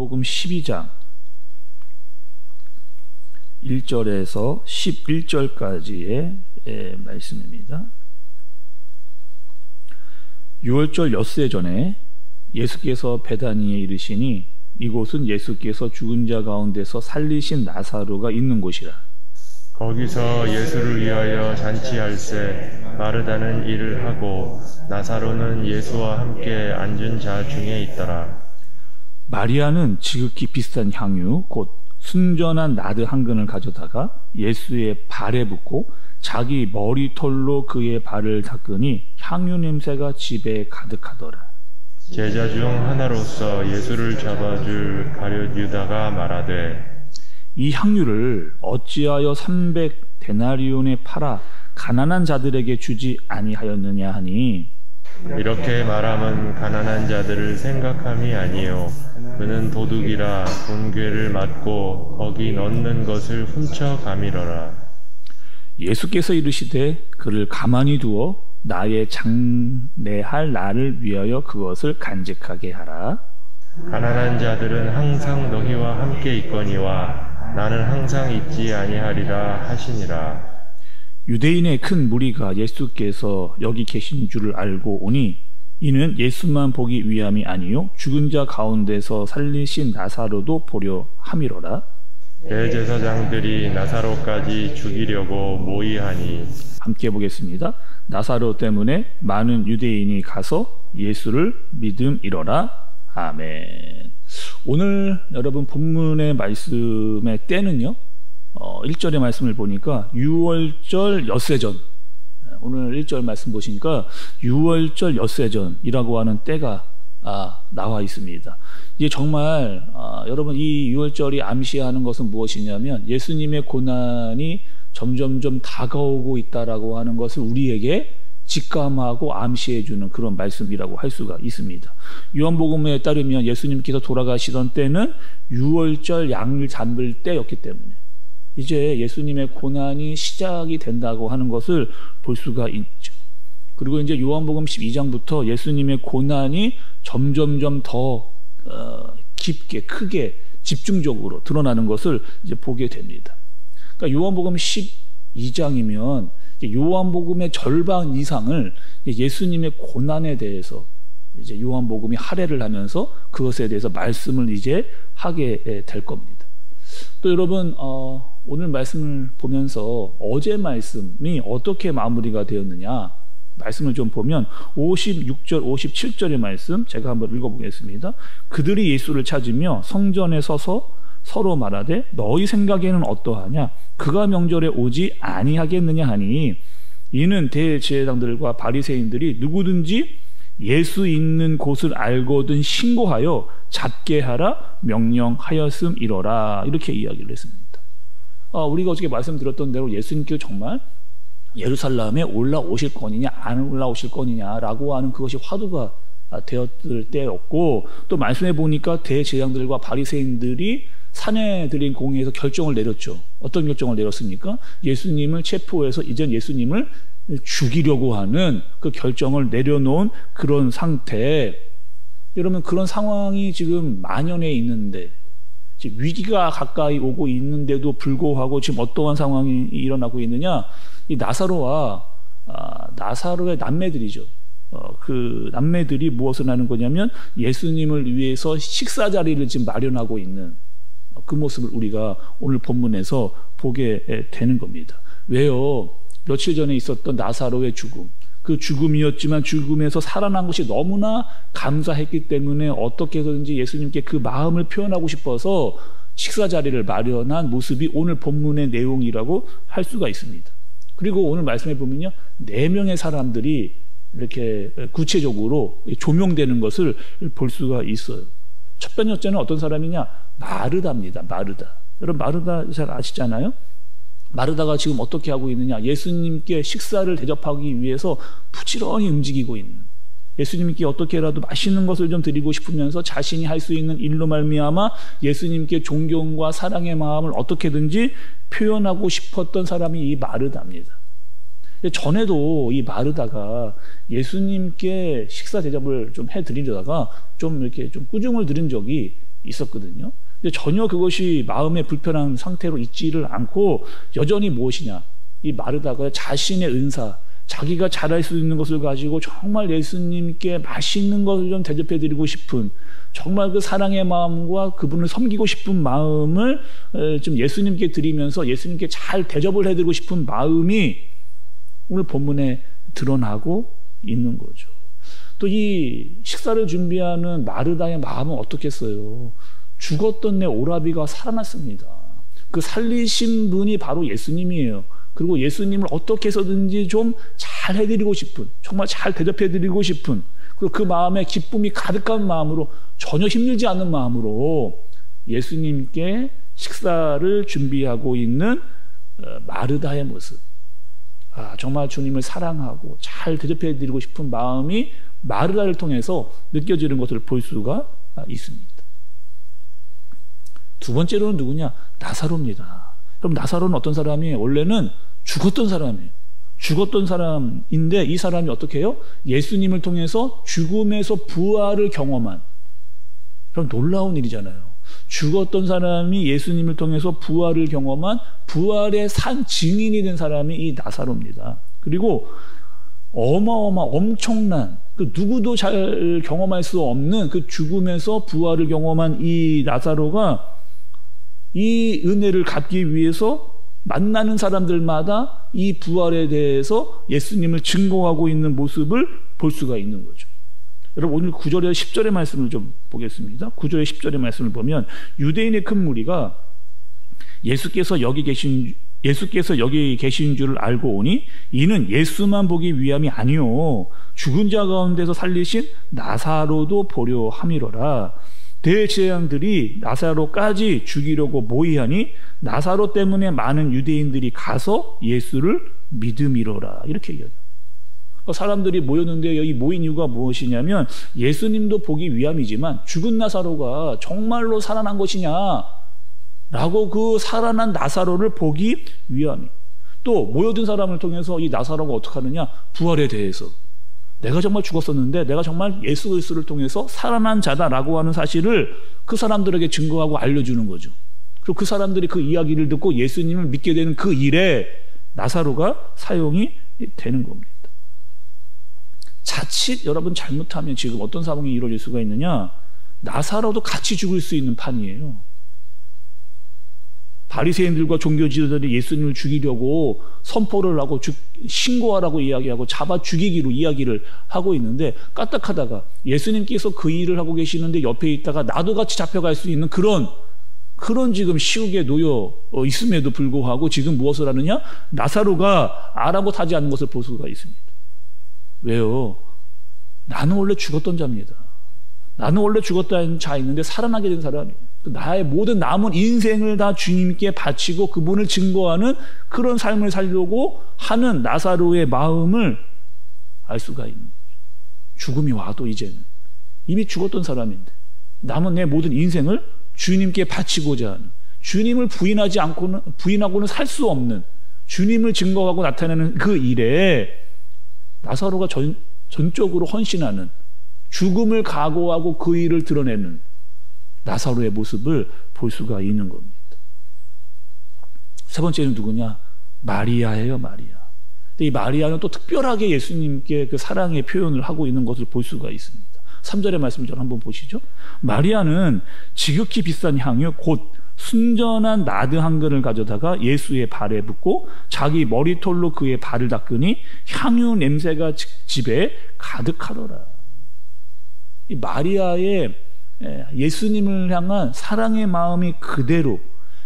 요한복음 12장 1절에서 11절까지의 말씀입니다. 6월절 엿새 전에 예수께서 베다니에 이르시니 이곳은 예수께서 죽은 자 가운데서 살리신 나사로가 있는 곳이라. 거기서 예수를 위하여 잔치할세 마르다는 일을 하고 나사로는 예수와 함께 앉은 자 중에 있더라. 마리아는 지극히 비싼 향유 곧 순전한 나드 한 근을 가져다가 예수의 발에 붓고 자기 머리털로 그의 발을 닦으니 향유 냄새가 집에 가득하더라. 제자 중 하나로서 예수를 잡아줄 가룟 유다가 말하되 이 향유를 어찌하여 300데나리온에 팔아 가난한 자들에게 주지 아니하였느냐 하니, 이렇게 말함은 가난한 자들을 생각함이 아니요 그는 도둑이라 본궤를 맞고 거기 넣는 것을 훔쳐 가미러라. 예수께서 이르시되 그를 가만히 두어 나의 장례할 날을 위하여 그것을 간직하게 하라. 가난한 자들은 항상 너희와 함께 있거니와 나는 항상 있지 아니하리라 하시니라. 유대인의 큰 무리가 예수께서 여기 계신 줄을 알고 오니 이는 예수만 보기 위함이 아니요 죽은 자 가운데서 살리신 나사로도 보려 함이로라. 대제사장들이 나사로까지 죽이려고 모의하니. 함께 보겠습니다. 나사로 때문에 많은 유대인이 가서 예수를 믿음이로라. 아멘. 오늘 여러분 본문의 말씀의 때는요, 1절의 말씀을 보니까 6월절 엿새전, 오늘 1절 말씀 보시니까 6월절 엿새전이라고 하는 때가 나와 있습니다. 이게 정말 여러분 이 6월절이 암시하는 것은 무엇이냐면 예수님의 고난이 점점점 다가오고 있다라고 하는 것을 우리에게 직감하고 암시해주는 그런 말씀이라고 할 수가 있습니다. 요한복음에 따르면 예수님께서 돌아가시던 때는 6월절 양을 잡을 때였기 때문에 이제 예수님의 고난이 시작이 된다고 하는 것을 볼 수가 있죠. 그리고 이제 요한복음 12장부터 예수님의 고난이 점점점 더 깊게 크게 집중적으로 드러나는 것을 이제 보게 됩니다. 그러니까 요한복음 12장이면 요한복음의 절반 이상을 예수님의 고난에 대해서 이제 요한복음이 할애를 하면서 그것에 대해서 말씀을 이제 하게 될 겁니다. 또 여러분 오늘 말씀을 보면서 어제 말씀이 어떻게 마무리가 되었느냐 말씀을 좀 보면 56절 57절의 말씀 제가 한번 읽어보겠습니다. 그들이 예수를 찾으며 성전에 서서 서로 말하되 너희 생각에는 어떠하냐 그가 명절에 오지 아니하겠느냐 하니 이는 대제사장들과 바리새인들이 누구든지 예수 있는 곳을 알거든 신고하여 잡게 하라 명령하였음이로라. 이렇게 이야기를 했습니다. 우리가 어저께 말씀드렸던 대로 예수님께서 정말 예루살렘에 올라오실 거니냐 안 올라오실 거니냐라고 하는 그것이 화두가 되었을 때였고, 또 말씀해 보니까 대제사장들과 바리새인들이 사내들인 공회에서 결정을 내렸죠. 어떤 결정을 내렸습니까? 예수님을 체포해서 이젠 예수님을 죽이려고 하는 그 결정을 내려놓은 그런 상태. 여러분 그런 상황이 지금 만연해 있는데 지금 위기가 가까이 오고 있는데도 불구하고 지금 어떠한 상황이 일어나고 있느냐? 이 나사로와 나사로의 남매들이죠. 그 남매들이 무엇을 하는 거냐면 예수님을 위해서 식사 자리를 지금 마련하고 있는 그 모습을 우리가 오늘 본문에서 보게 되는 겁니다. 왜요? 며칠 전에 있었던 나사로의 죽음, 그 죽음이었지만 죽음에서 살아난 것이 너무나 감사했기 때문에 어떻게 해서든지 예수님께 그 마음을 표현하고 싶어서 식사 자리를 마련한 모습이 오늘 본문의 내용이라고 할 수가 있습니다. 그리고 오늘 말씀해 보면요, 4명의 사람들이 이렇게 구체적으로 조명되는 것을 볼 수가 있어요. 첫 번째는 어떤 사람이냐? 마르다입니다. 마르다. 여러분 마르다 잘 아시잖아요? 마르다가 지금 어떻게 하고 있느냐? 예수님께 식사를 대접하기 위해서 부지런히 움직이고 있는, 예수님께 어떻게라도 맛있는 것을 좀 드리고 싶으면서 자신이 할 수 있는 일로 말미암아 예수님께 존경과 사랑의 마음을 어떻게든지 표현하고 싶었던 사람이 이 마르다입니다. 전에도 이 마르다가 예수님께 식사 대접을 좀 해드리려다가 좀 이렇게 좀 꾸중을 들은 적이 있었거든요. 근데 전혀 그것이 마음의 불편한 상태로 있지를 않고 여전히 무엇이냐, 이 마르다가 자신의 은사, 자기가 잘할 수 있는 것을 가지고 정말 예수님께 맛있는 것을 좀 대접해드리고 싶은, 정말 그 사랑의 마음과 그분을 섬기고 싶은 마음을 좀 예수님께 드리면서 예수님께 잘 대접을 해드리고 싶은 마음이 오늘 본문에 드러나고 있는 거죠. 또 이 식사를 준비하는 마르다의 마음은 어떻겠어요? 죽었던 내 오라비가 살아났습니다. 그 살리신 분이 바로 예수님이에요. 그리고 예수님을 어떻게 해서든지 좀 잘 해드리고 싶은, 정말 잘 대접해드리고 싶은, 그리고 그 마음에 기쁨이 가득한 마음으로, 전혀 힘들지 않는 마음으로 예수님께 식사를 준비하고 있는 마르다의 모습. 정말 주님을 사랑하고 잘 대접해드리고 싶은 마음이 마르다를 통해서 느껴지는 것을 볼 수가 있습니다. 두 번째로는 누구냐? 나사로입니다. 그럼 나사로는 어떤 사람이에요? 원래는 죽었던 사람이에요. 죽었던 사람인데 이 사람이 어떻게 해요? 예수님을 통해서 죽음에서 부활을 경험한, 그럼 놀라운 일이잖아요. 죽었던 사람이 예수님을 통해서 부활을 경험한, 부활의 산 증인이 된 사람이 이 나사로입니다. 그리고 엄청난, 그 누구도 잘 경험할 수 없는 그 죽음에서 부활을 경험한 이 나사로가 이 은혜를 갖기 위해서 만나는 사람들마다 이 부활에 대해서 예수님을 증거하고 있는 모습을 볼 수가 있는 거죠. 여러분, 오늘 9절에 10절의 말씀을 좀 보겠습니다. 9절에 10절의 말씀을 보면 유대인의 큰 무리가 예수께서 여기 계신 줄을 알고 오니 이는 예수만 보기 위함이 아니요 죽은 자 가운데서 살리신 나사로도 보려 함이로라. 대제사장들이 나사로까지 죽이려고 모의하니 나사로 때문에 많은 유대인들이 가서 예수를 믿음이로라. 이렇게 얘기해요. 사람들이 모였는데 여기 모인 이유가 무엇이냐면 예수님도 보기 위함이지만 죽은 나사로가 정말로 살아난 것이냐 라고 그 살아난 나사로를 보기 위함이, 또 모여든 사람을 통해서 이 나사로가 어떻게 하느냐, 부활에 대해서 내가 정말 죽었었는데 내가 정말 예수 그리스도를 통해서 살아난 자다라고 하는 사실을 그 사람들에게 증거하고 알려주는 거죠. 그리고 그 사람들이 그 이야기를 듣고 예수님을 믿게 되는 그 일에 나사로가 사용이 되는 겁니다. 자칫 여러분 잘못하면 지금 어떤 상황이 이루어질 수가 있느냐, 나사로도 같이 죽을 수 있는 판이에요. 바리새인들과 종교지도자들이 예수님을 죽이려고 선포를 하고 신고하라고 이야기하고 잡아 죽이기로 이야기를 하고 있는데, 까딱하다가 예수님께서 그 일을 하고 계시는데 옆에 있다가 나도 같이 잡혀갈 수 있는 그런 지금 시국에 놓여 있음에도 불구하고 지금 무엇을 하느냐, 나사로가 아랑곳하지 않는 것을 볼 수가 있습니다. 왜요? 나는 원래 죽었던 자입니다. 나는 원래 죽었던 자였는데 살아나게 된 사람이에요. 나의 모든 남은 인생을 다 주님께 바치고 그분을 증거하는 그런 삶을 살려고 하는 나사로의 마음을 알 수가 있는 거죠. 죽음이 와도 이제는 이미 죽었던 사람인데 남은 내 모든 인생을 주님께 바치고자 하는, 주님을 부인하고는 살 수 없는, 주님을 증거하고 나타내는 그 일에 나사로가 전적으로 헌신하는, 죽음을 각오하고 그 일을 드러내는 나사로의 모습을 볼 수가 있는 겁니다. 세 번째는 누구냐? 마리아예요, 마리아. 근데 이 마리아는 또 특별하게 예수님께 그 사랑의 표현을 하고 있는 것을 볼 수가 있습니다. 3절의 말씀 좀 한번 보시죠. 마리아는 지극히 비싼 향유 곧 순전한 나드 한 근을 가져다가 예수의 발에 붓고 자기 머리털로 그의 발을 닦으니 향유 냄새가 집에 가득하더라. 이 마리아의 예수님을 향한 사랑의 마음이 그대로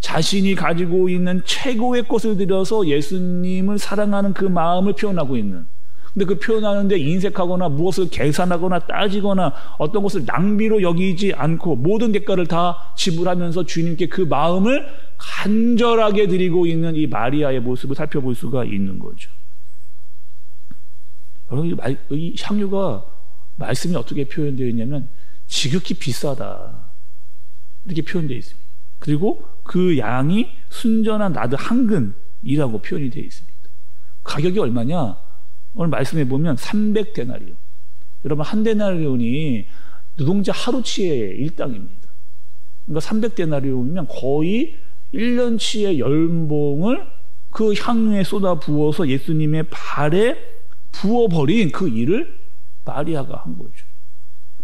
자신이 가지고 있는 최고의 것을 들여서 예수님을 사랑하는 그 마음을 표현하고 있는, 근데 그 표현하는데 인색하거나 무엇을 계산하거나 따지거나 어떤 것을 낭비로 여기지 않고 모든 대가를 다 지불하면서 주님께 그 마음을 간절하게 드리고 있는 이 마리아의 모습을 살펴볼 수가 있는 거죠. 여러분, 이 향유가 말씀이 어떻게 표현되어 있냐면 지극히 비싸다 이렇게 표현되어 있습니다. 그리고 그 양이 순전한 나드 한 근이라고 표현이 되어 있습니다. 가격이 얼마냐? 오늘 말씀해 보면 300데나리온. 여러분, 한 데나리온이 노동자 하루치의 일당입니다. 그러니까 300데나리온이면 거의 1년치의 연봉을 그 향유에 쏟아 부어서 예수님의 발에 부어버린 그 일을 마리아가 한 거죠.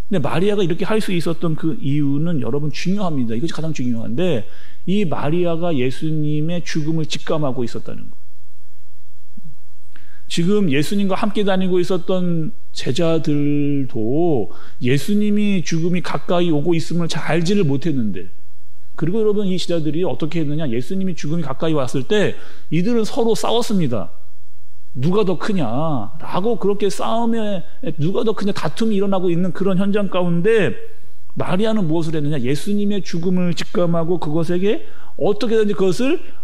근데 마리아가 이렇게 할 수 있었던 그 이유는 여러분 중요합니다. 이것이 가장 중요한데, 이 마리아가 예수님의 죽음을 직감하고 있었다는 거예요. 지금 예수님과 함께 다니고 있었던 제자들도 예수님이 죽음이 가까이 오고 있음을 잘 알지를 못했는데, 그리고 여러분 이 제자들이 어떻게 했느냐, 예수님이 죽음이 가까이 왔을 때 이들은 서로 싸웠습니다. 누가 더 크냐라고, 그렇게 싸움에 누가 더 크냐 다툼이 일어나고 있는 그런 현장 가운데 마리아는 무엇을 했느냐, 예수님의 죽음을 직감하고 그것에게 어떻게든지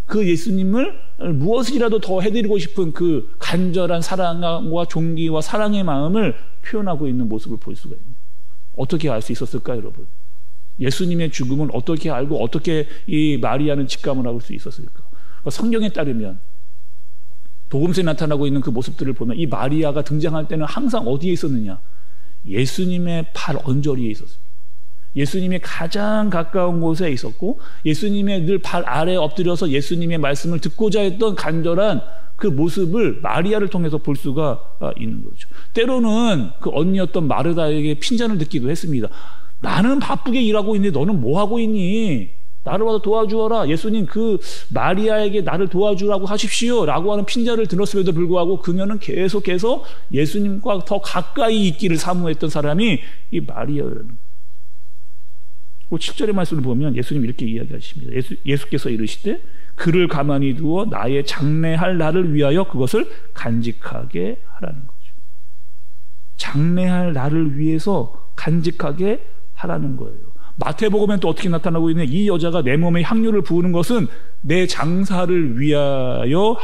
그 예수님을 무엇이라도 더 해드리고 싶은 그 간절한 사랑과 존귀와 사랑의 마음을 표현하고 있는 모습을 볼 수가 있습니다. 어떻게 알 수 있었을까요, 여러분? 예수님의 죽음을 어떻게 알고 어떻게 이 마리아는 직감을 할 수 있었을까? 성경에 따르면 복음서에 나타나고 있는 그 모습들을 보면 이 마리아가 등장할 때는 항상 어디에 있었느냐? 예수님의 발 언저리에 있었습니다. 예수님의 가장 가까운 곳에 있었고, 예수님의 늘 발 아래에 엎드려서 예수님의 말씀을 듣고자 했던 간절한 그 모습을 마리아를 통해서 볼 수가 있는 거죠. 때로는 그 언니였던 마르다에게 핀잔을 듣기도 했습니다. 나는 바쁘게 일하고 있는데 너는 뭐 하고 있니? 나를 와서 도와주어라. 예수님 그 마리아에게 나를 도와주라고 하십시오 라고 하는 핀잔을 들었음에도 불구하고 그녀는 계속해서 예수님과 더 가까이 있기를 사모했던 사람이 이 마리아라는. 7절의 말씀을 보면 예수님 이렇게 이야기하십니다. 예수께서 이르시되 그를 가만히 두어 나의 장래할 날을 위하여 그것을 간직하게 하라는 거죠. 장래할 날을 위해서 간직하게 하라는 거예요. 마태복음엔 또 어떻게 나타나고 있냐, 이 여자가 내 몸에 향유를 부으는 것은 내 장사를 위하여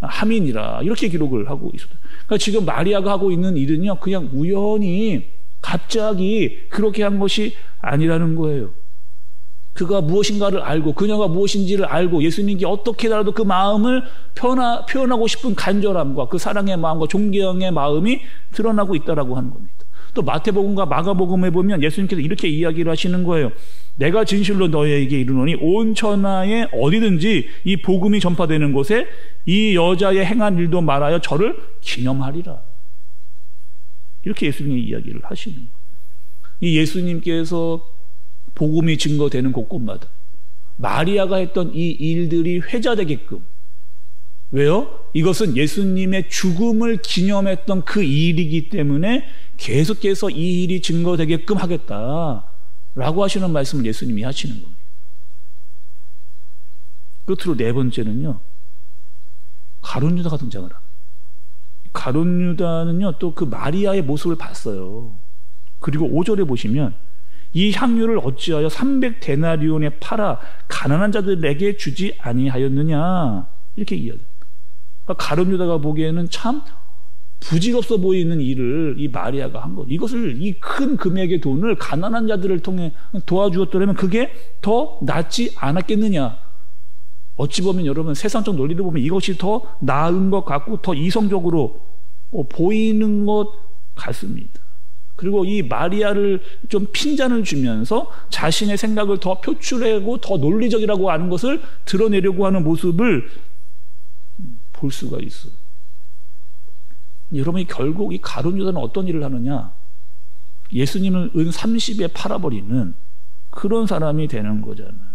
함이니라, 이렇게 기록을 하고 있습니다. 그러니까 지금 마리아가 하고 있는 일은요, 그냥 우연히 갑자기 그렇게 한 것이 아니라는 거예요. 그가 무엇인가를 알고, 그녀가 무엇인지를 알고, 예수님께 어떻게라도 그 마음을 표현하고 싶은 간절함과 그 사랑의 마음과 존경의 마음이 드러나고 있다라고 하는 겁니다. 또 마태복음과 마가복음에 보면 예수님께서 이렇게 이야기를 하시는 거예요. 내가 진실로 너희에게 이르노니 온 천하에 어디든지 이 복음이 전파되는 곳에 이 여자의 행한 일도 말하여 저를 기념하리라. 이렇게 예수님이 이야기를 하시는 거예요. 이 예수님께서 복음이 증거되는 곳곳마다 마리아가 했던 이 일들이 회자되게끔, 왜요? 이것은 예수님의 죽음을 기념했던 그 일이기 때문에 계속해서 이 일이 증거되게끔 하겠다라고 하시는 말씀을 예수님이 하시는 겁니다. 끝으로 네 번째는요, 가룟 유다가 등장을 합니다. 가룟 유다는요, 또 그 마리아의 모습을 봤어요. 그리고 5절에 보시면 이 향유를 어찌하여 300데나리온에 팔아 가난한 자들에게 주지 아니하였느냐, 이렇게 이야기합니다. 그러니까 가룟 유다가 보기에는 참 부질없어 보이는 일을 이 마리아가 한 것, 이것을, 이 큰 금액의 돈을 가난한 자들을 통해 도와주었더라면 그게 더 낫지 않았겠느냐. 어찌 보면 여러분 세상적 논리를 보면 이것이 더 나은 것 같고 더 이성적으로 보이는 것 같습니다. 그리고 이 마리아를 좀 핀잔을 주면서 자신의 생각을 더 표출하고 더 논리적이라고 하는 것을 드러내려고 하는 모습을 볼 수가 있어요. 여러분이 결국 이 가룟 유다는 어떤 일을 하느냐, 예수님을 은 30에 팔아버리는 그런 사람이 되는 거잖아요.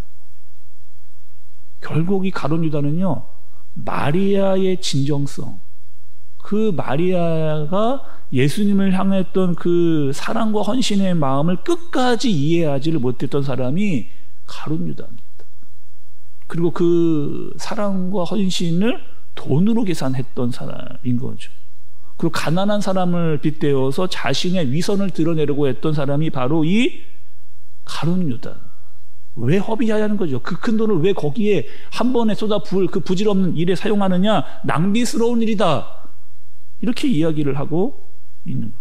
결국 이 가룟 유다는요, 마리아의 진정성, 그 마리아가 예수님을 향했던 그 사랑과 헌신의 마음을 끝까지 이해하지를 못했던 사람이 가룟 유다입니다. 그리고 그 사랑과 헌신을 돈으로 계산했던 사람인 거죠. 그리고 가난한 사람을 빗대어서 자신의 위선을 드러내려고 했던 사람이 바로 이 가룟 유다. 왜 허비하냐는 거죠. 그 큰 돈을 왜 거기에 한 번에 쏟아 부을 그 부질없는 일에 사용하느냐, 낭비스러운 일이다, 이렇게 이야기를 하고 있는 거예요.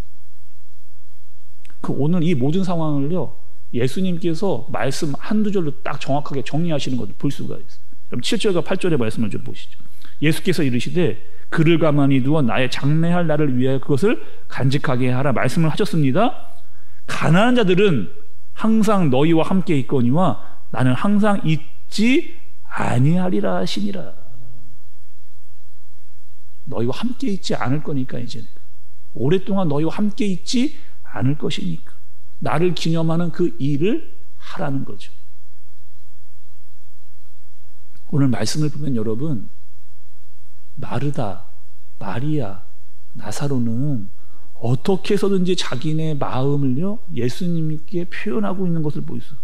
그 오늘 이 모든 상황을요, 예수님께서 말씀 한두 절로 딱 정확하게 정리하시는 것을 볼 수가 있어요. 그럼 7절과 8절의 말씀을 좀 보시죠. 예수께서 이르시되 그를 가만히 두어 나의 장래할 날을 위하여 그것을 간직하게 하라 말씀을 하셨습니다. 가난한 자들은 항상 너희와 함께 있거니와 나는 항상 있지 아니하리라 하시니라. 너희와 함께 있지 않을 거니까 이제는 오랫동안 너희와 함께 있지 않을 것이니까 나를 기념하는 그 일을 하라는 거죠. 오늘 말씀을 보면 여러분, 마르다, 마리아, 나사로는 어떻게 해서든지 자기네 마음을요 예수님께 표현하고 있는 것을 보이죠.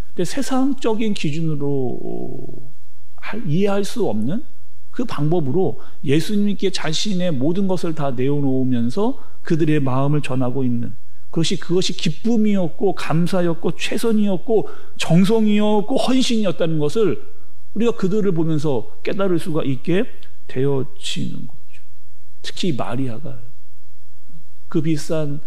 근데 세상적인 기준으로 이해할 수 없는 그 방법으로 예수님께 자신의 모든 것을 다 내어놓으면서 그들의 마음을 전하고 있는 그것이 기쁨이었고 감사였고 최선이었고 정성이었고 헌신이었다는 것을 우리가 그들을 보면서 깨달을 수가 있게 되어지는 거죠. 특히 마리아가 그 비싼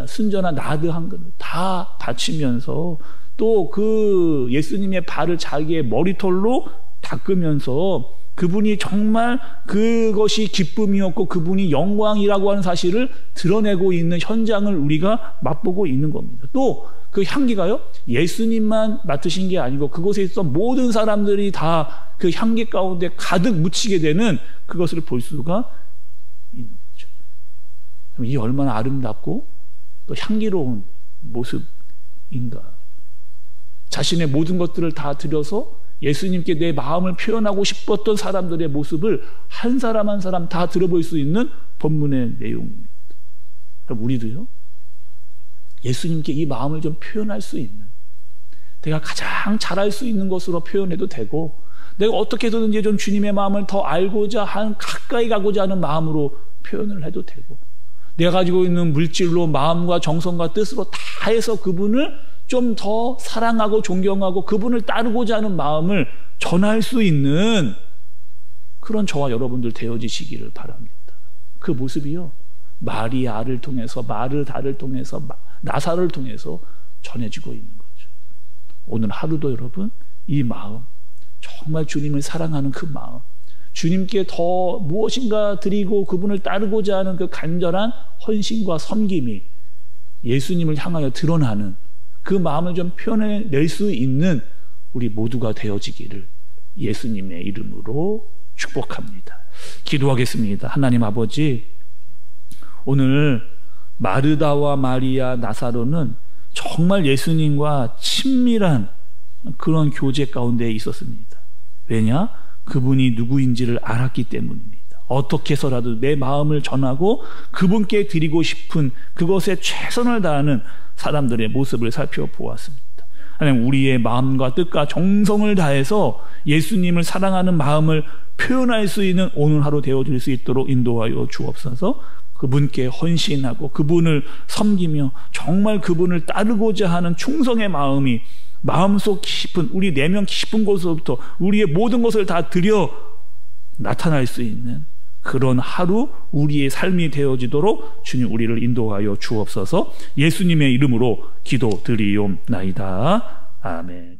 순전한 나드 한 그릇 다 바치면서 또 그 예수님의 발을 자기의 머리털로 닦으면서 그분이 정말 그것이 기쁨이었고 그분이 영광이라고 하는 사실을 드러내고 있는 현장을 우리가 맛보고 있는 겁니다. 또 그 향기가요 예수님만 맡으신 게 아니고 그곳에 있었던 모든 사람들이 다 그 향기 가운데 가득 묻히게 되는 그것을 볼 수가 있는 거죠. 이 얼마나 아름답고 또 향기로운 모습인가. 자신의 모든 것들을 다 들여서 예수님께 내 마음을 표현하고 싶었던 사람들의 모습을 한 사람 한 사람 다 들어볼 수 있는 본문의 내용입니다. 그럼 우리도요 예수님께 이 마음을 좀 표현할 수 있는, 내가 가장 잘할 수 있는 것으로 표현해도 되고 내가 어떻게 해서든지 좀 주님의 마음을 더 알고자 하는, 가까이 가고자 하는 마음으로 표현을 해도 되고 내가 가지고 있는 물질로 마음과 정성과 뜻으로 다 해서 그분을 좀 더 사랑하고 존경하고 그분을 따르고자 하는 마음을 전할 수 있는 그런 저와 여러분들 되어지시기를 바랍니다. 그 모습이요 마리아를 통해서 마르다를 통해서 나사로를 통해서 전해지고 있는 거죠. 오늘 하루도 여러분 이 마음, 정말 주님을 사랑하는 그 마음, 주님께 더 무엇인가 드리고 그분을 따르고자 하는 그 간절한 헌신과 섬김이 예수님을 향하여 드러나는 그 마음을 좀 표현해낼 수 있는 우리 모두가 되어지기를 예수님의 이름으로 축복합니다. 기도하겠습니다. 하나님 아버지, 오늘 마르다와 마리아, 나사로는 정말 예수님과 친밀한 그런 교제 가운데 있었습니다. 왜냐? 그분이 누구인지를 알았기 때문입니다. 어떻게 해서라도 내 마음을 전하고 그분께 드리고 싶은 그것에 최선을 다하는 사람들의 모습을 살펴보았습니다. 하나님, 우리의 마음과 뜻과 정성을 다해서 예수님을 사랑하는 마음을 표현할 수 있는 오늘 하루 되어줄 수 있도록 인도하여 주옵소서. 그분께 헌신하고 그분을 섬기며 정말 그분을 따르고자 하는 충성의 마음이 마음속 깊은 우리 내면 깊은 곳으로부터 우리의 모든 것을 다 드려 나타날 수 있는 그런 하루 우리의 삶이 되어지도록 주님 우리를 인도하여 주옵소서. 예수님의 이름으로 기도드리옵나이다. 아멘.